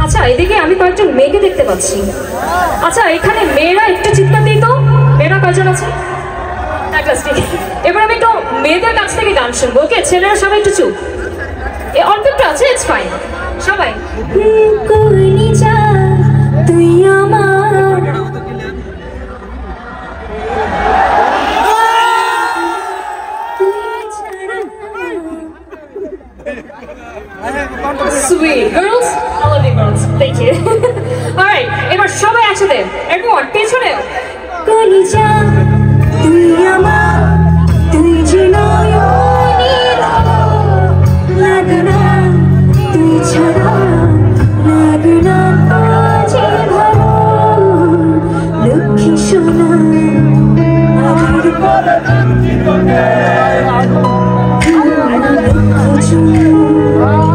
আচ্ছা এদিকে আমি কয়েকজন মেয়েকে দেখতে পাচ্ছি। আচ্ছা এখানে মেয়েরা একটু চিৎকার দিই তো, মেয়েরা কয়জন আছে? এবার আমি একটু মেয়েদের কাছ থেকে গান শুনবো। ওকে ছেলেরা সবাই একটু চুপ, অল্প একটু আছে, ইটস ফাইন। সবাই তুই আমার sweet girls, I love you girls, thank you. Alright, এবার সবাই একসাথে everyone পেছনে কলিজা তুই আমার তুই যে নয়নের লাগনা তুই ছাড়া লাগনা বাজে ভালো লক্ষ্মী সোনা আগের পরে জীবনে লক্ষ্মী